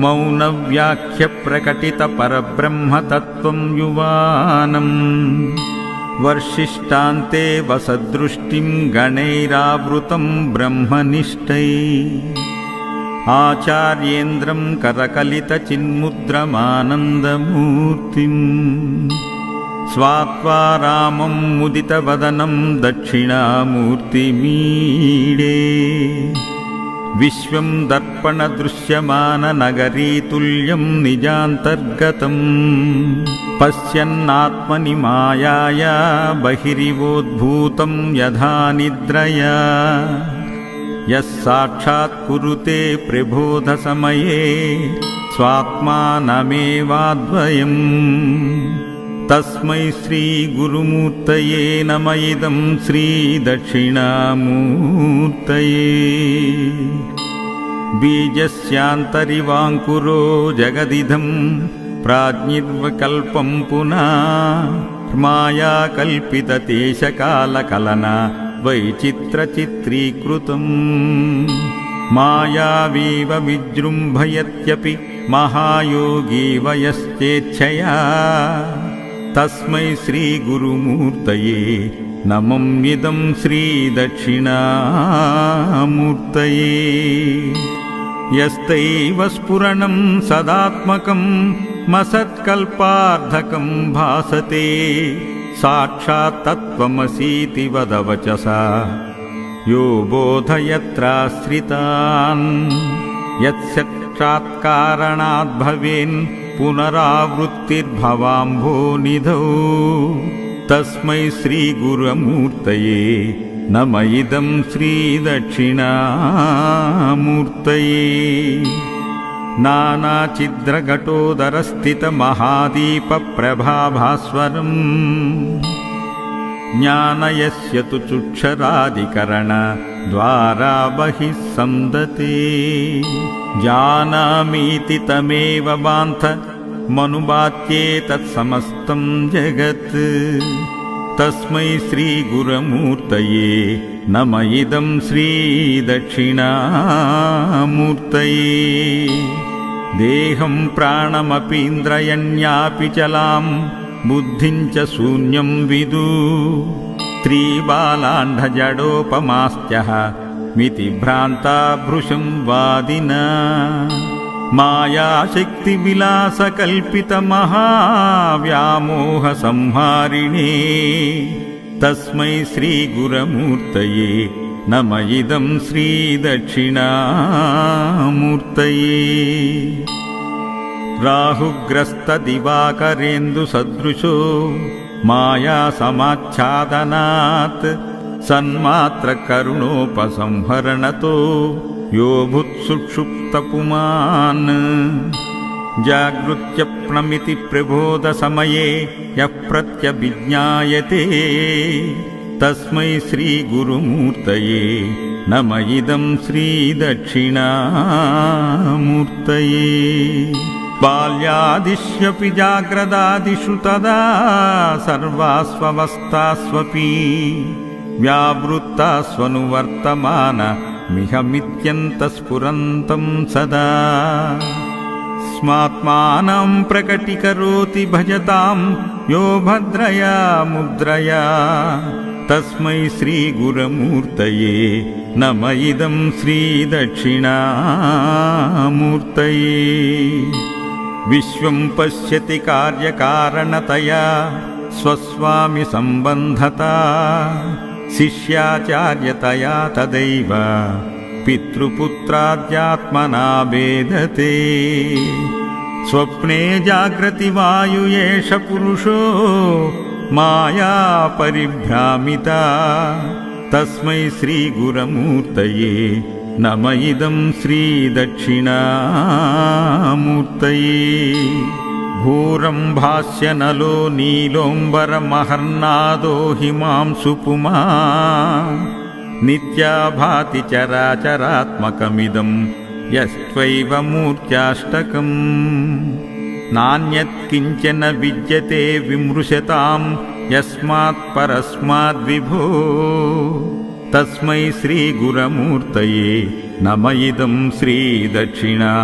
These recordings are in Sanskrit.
मौनव्याख्यप्रकटितपरब्रह्मतत्त्वं युवानम् वर्षिष्टान्ते वसदृष्टिं गणैरावृतं ब्रह्मनिष्ठैः आचार्येन्द्रं करकलितचिन्मुद्रमानन्दमूर्तिम् स्वात्वारामं मुदितवदनं दक्षिणामूर्तिमीडे विश्वं दर्पणदृश्यमाननगरीतुल्यं निजान्तर्गतं पश्यन्नात्मनि मायाया बहिरिवोद्भूतं यथा निद्रया यः साक्षात् कुरुते प्रबोधसमये स्वात्मानमेवाद्वयम् तस्मै श्रीगुरुमूर्तये नम इदं श्रीदक्षिणामूर्तये। बीजस्यान्तरिवाङ्कुरो जगदिदं प्राज्ञिर्विकल्पं पुनः मायाकल्पितदेशकालकलना वैचित्रचित्रीकृतम् मायावीव विजृम्भयत्यपि महायोगी वयश्चेच्छया तस्मै श्रीगुरुमूर्तये नमम्यदं श्रीदक्षिणामूर्तये। यस्तैव स्फुरणं सदात्मकं मसत्कल्पार्धकं भासते साक्षात् तत्त्वमसीति वदवचसा यो बोधयत्राश्रितान् यत्साक्षात्कारणात् भवेन् पुनरावृत्तिर्भवाम्भोनिधौ तस्मै श्रीगुरुमूर्तये नम इदं श्रीदक्षिणामूर्तये। नानाचिद्रघटोदरस्थितमहादीपप्रभाभास्वरम् ज्ञानयस्य तु चुक्षरादिकरणद्वारा बहिः संदते जानामीति तमेव बान्धमनुबाध्ये तत्समस्तं जगत् तस्मै श्रीगुरुमूर्तये नम इदं श्रीदक्षिणामूर्तये। देहं प्राणमपीन्द्रयण्यापि चलां बुद्धिं च शून्यं विदु त्रिबालाण्डजडोपमास्त्यः मितिभ्रान्ता भृशं वादिना मायाशक्तिविलासकल्पितमहाव्यामोहसंहारिणे तस्मै श्रीगुरुमूर्तये नम इदं श्रीदक्षिणामूर्तये। राहुग्रस्तदिवाकरेन्दुसदृशो मायासमाच्छादनात् सन्मात्रकरुणोपसंहरणतो यो भूत्सुषुप्तपुमान् जागृत्यप्नमिति प्रबोधसमये यः प्रत्यभिज्ञायते तस्मै श्रीगुरुमूर्तये नम इदं श्रीदक्षिणामूर्तये। बाल्यादिष्यपि जाग्रदादिषु तदा सर्वास्वस्थास्वपि व्यावृत्तास्वनुवर्तमानमिहमित्यन्तस्फुरन्तं सदा स्मात्मानं प्रकटीकरोति भजतां यो भद्रया मुद्रया तस्मै श्रीगुरुमूर्तये नम इदं श्रीदक्षिणामूर्तये। विश्वं पश्यति कार्यकारणतया स्वस्वामि सम्बन्धता शिष्याचार्यतया तदैव पितृपुत्राद्यात्मना भेदते स्वप्ने जाग्रति वायु एष पुरुषो माया परिभ्रामिता तस्मै श्रीगुरुमूर्तये नम इदं श्रीदक्षिणामूर्तये। घोरं भास्यनलो नीलोऽम्बरमहर्नादो हिमांशुपुमा नित्या भाति चराचरात्मकमिदं यस्त्वैव मूर्त्याष्टकम् नान्यत् किञ्चन विद्यते विमृशतां यस्मात् परस्माद् विभो तस्मै श्रीगुरमूर्तये नम इदं श्रीदक्षिणामूर्तये।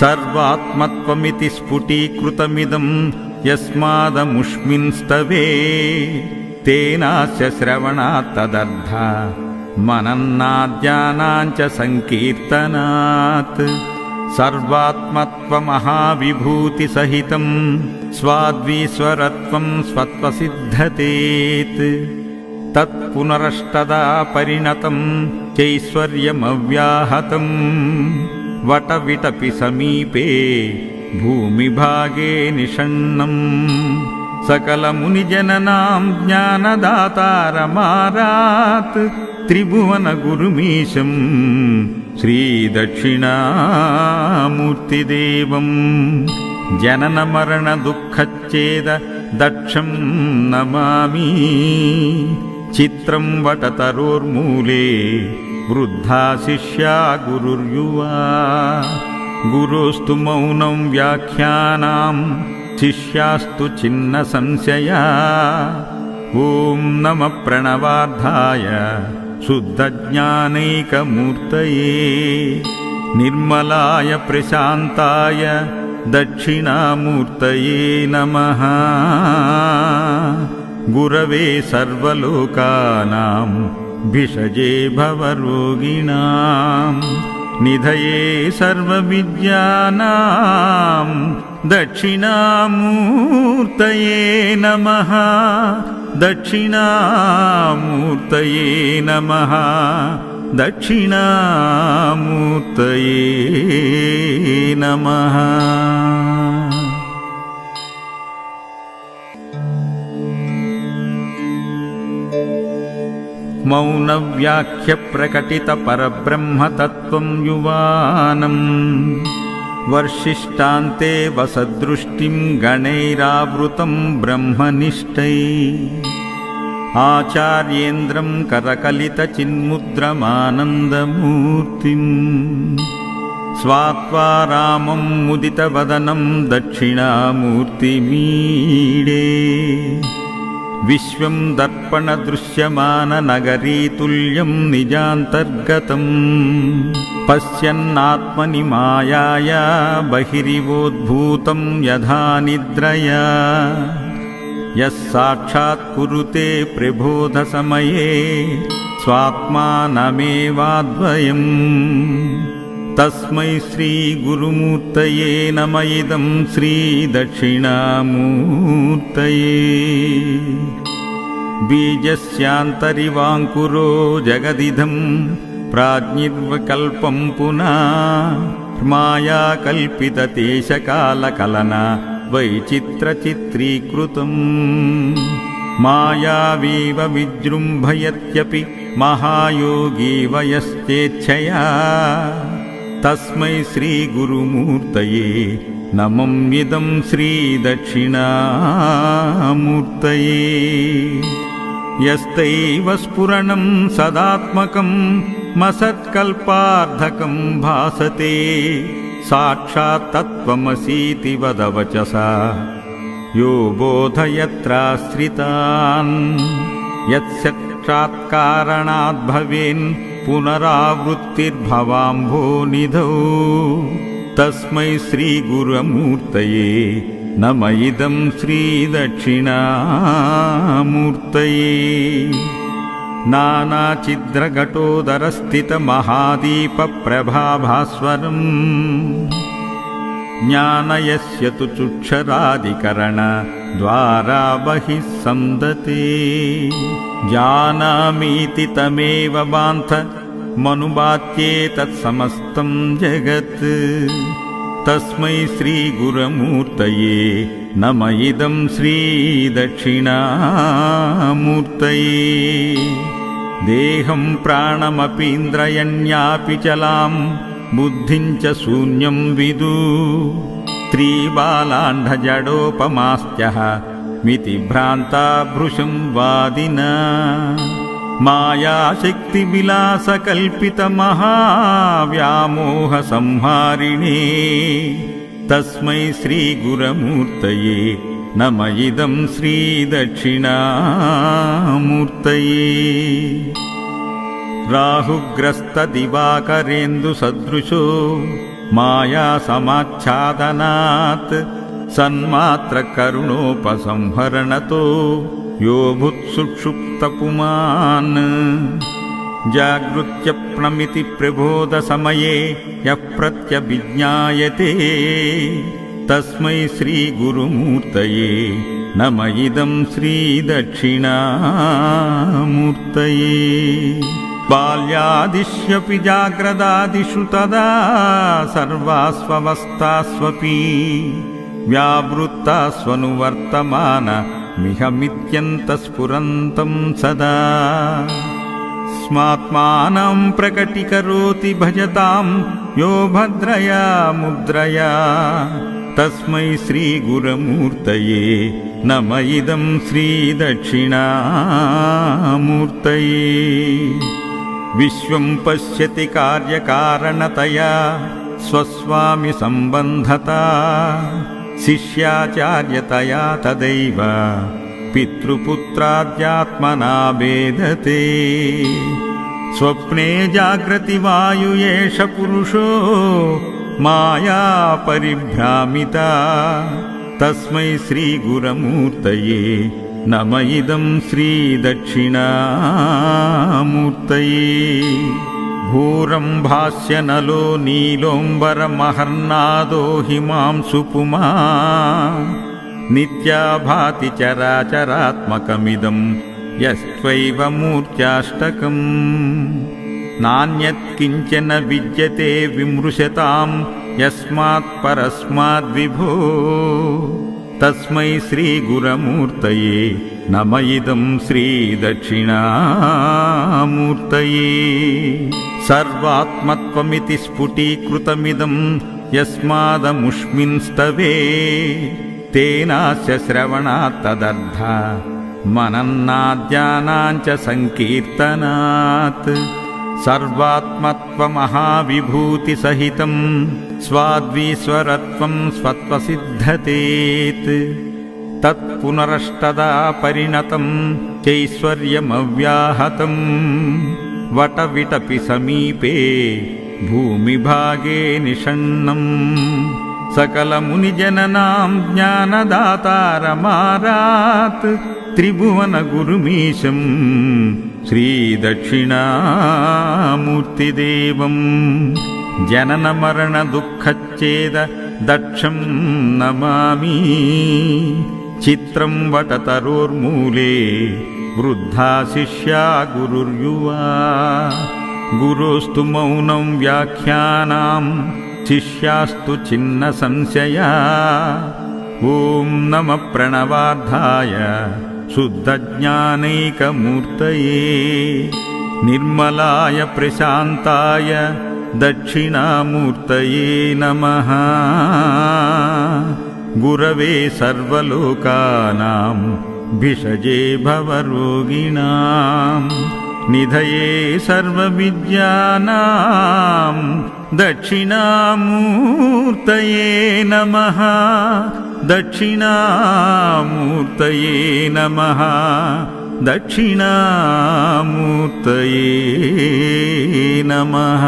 सर्वात्मत्वमिति स्फुटीकृतमिदं यस्मादमुष्मिंस्तवे तेनास्य श्रवणात् तदर्थ मनन्नाद्यानाञ्च संकीर्तनात्। सर्वात्मत्वमहाविभूतिसहितं स्वाद्वीश्वरत्वं स्वत्वसिद्धतेत्। तत्पुनरष्टदा परिणतं चैश्वर्यमव्याहतं वटविटपि समीपे भूमिभागे निषण्णम्। सकलमुनिजननां ज्ञानदातारमारात् त्रिभुवनगुरुमीशं श्रीदक्षिणामूर्तिदेवं। जननमरणदुःखच्छेद दक्षं नमामि। चित्रं वटतरोर्मूले वृद्धा शिष्या गुरुर्युवा। गुरोस्तु मौनं व्याख्यानां शिष्यास्तु छिन्नसंशया। ॐ नमः प्रणवार्धाय शुद्धज्ञानैकमूर्तये निर्मलाय प्रशान्ताय दक्षिणामूर्तये नमः। गुरवे सर्वलोकानां भिषजे भवरोगिणां निधये सर्वविद्यानां दक्षिणामूर्तये नमः। दक्षिणामूर्तये नमः। दक्षिणामूर्तये नमः। मौनव्याख्यप्रकटितपरब्रह्मतत्त्वं युवानम् वर्षिष्टान्ते वसदृष्टिं गणैरावृतं ब्रह्मनिष्ठैः। आचार्येन्द्रं करकलितचिन्मुद्रमानन्दमूर्तिम् स्वात्वा रामं मुदितवदनं दक्षिणामूर्तिमीडे। विश्वं दर्पणदृश्यमाननगरीतुल्यं निजान्तर्गतं पश्यन्नात्मनि मायाया बहिरिवोद्भूतं यथा निद्रया। यः साक्षात् कुरुते प्रबोधसमये स्वात्मानमेवाद्वयम्। तस्मै श्रीगुरुमूर्तये नम इदं श्रीदक्षिणामूर्तये। बीजस्यान्तरिवाङ्कुरो जगदिदं प्राज्ञिर्विकल्पं पुनः मायाकल्पितदेशकालकलना वैचित्रचित्रीकृतम्। मायावीव विजृम्भयत्यपि महायोगी वयश्चेच्छया। तस्मै श्रीगुरुमूर्तये नमं इदं श्रीदक्षिणामूर्तये। यस्तैव स्फुरणं सदात्मकं मसत्कल्पार्धकं भासते साक्षात् तत्त्वमसीति वदवचसा यो बोधयत्राश्रितान्। यत्साक्षात्कारणात् भवेन् पुनरावृत्तिर्भवाम्भोनिधौ। तस्मै श्रीगुरुमूर्तये नम इदं श्रीदक्षिणामूर्तये। नानाचिद्रघटोदरस्थितमहादीपप्रभाभास्वरम् ज्ञानयस्य तु चुक्षरादिकरणद्वारा बहिः संदते। जानामीति तमेव बान्धमनुबाध्ये तत्समस्तं जगत्। तस्मै श्रीगुरुमूर्तये नम इदं श्रीदक्षिणामूर्तये। देहं प्राणमपीन्द्रयण्यापि चलां बुद्धिं च शून्यं विदु। त्रिबालाण्डजडोपमास्त्यः मितिभ्रान्ता भृशं वादिना। मायाशक्तिविलासकल्पितमहाव्यामोहसंहारिणे। तस्मै श्रीगुरुमूर्तये नम इदं श्रीदक्षिणामूर्तये राहुग्रस्तदिवाकरेन्दुसदृशो मायासमाच्छादनात् सन्मात्रकरुणोपसंहरणतो यो भूत्सुषुप्तपुमान् जागृत्यप्नमिति प्रबोधसमये यः प्रत्यभिज्ञायते तस्मै श्रीगुरुमूर्तये नम इदं श्रीदक्षिणामूर्तये बाल्यादिष्यपि जाग्रदादिषु तदा सर्वास्वस्थास्वपि व्यावृत्तास्वनुवर्तमानमिहमित्यन्तस्फुरन्तं सदा स्मात्मानं प्रकटीकरोति भजतां यो भद्रया मुद्रया तस्मै श्रीगुरुमूर्तये नम इदं श्रीदक्षिणामूर्तये विश्वं पश्यति कार्यकारणतया स्वस्वामि सम्बन्धता शिष्याचार्यतया तदैव पितृपुत्राद्यात्मना भेदते स्वप्ने जाग्रति वायु एष पुरुषो माया परिभ्रामिता तस्मै श्रीगुरुमूर्तये नम इदं श्रीदक्षिणामूर्तये भूरं भास्यनलो नीलोऽम्बरमहर्नादो हिमांशुपुमा नित्या भाति चराचरात्मकमिदं यस्त्वैव मूर्त्याष्टकम् नान्यत् किञ्चन विद्यते विमृशतां यस्मात् परस्माद्विभो तस्मै श्रीगुरुमूर्तये नम इदं श्रीदक्षिणामूर्तये सर्वात्मत्वमिति स्फुटीकृतमिदं यस्मादमुष्मिंस्तवे तेनास्य श्रवणात् तदर्थ मनन्नाद्यानाञ्च संकीर्तनात् सर्वात्मत्वमहाविभूतिसहितं स्वाद्वीश्वरत्वं स्वत्वसिद्धतेत् तत्पुनरष्टदा परिणतं चैश्वर्यमव्याहतं वटविटपि समीपे भूमिभागे निषण्णम् सकलमुनिजननां ज्ञानदातारमारात् त्रिभुवनगुरुमीशं श्रीदक्षिणामूर्तिदेवं जननमरणदुःखच्छेद दक्षं नमामि चित्रं वटतरोर्मूले वृद्धा शिष्या गुरुर्युवा गुरोस्तु मौनं व्याख्यानां शिष्यास्तु छिन्नसंशया ॐ नमः प्रणवार्धाय शुद्धज्ञानैकमूर्तये निर्मलाय प्रशान्ताय दक्षिणामूर्तये नमः गुरवे सर्वलोकानां भिषजे भवरोगिणां निधये सर्वविद्यानां दक्षिणामूर्तये नमः दक्षिणामूर्तये नमः दक्षिणामूर्तये नमः।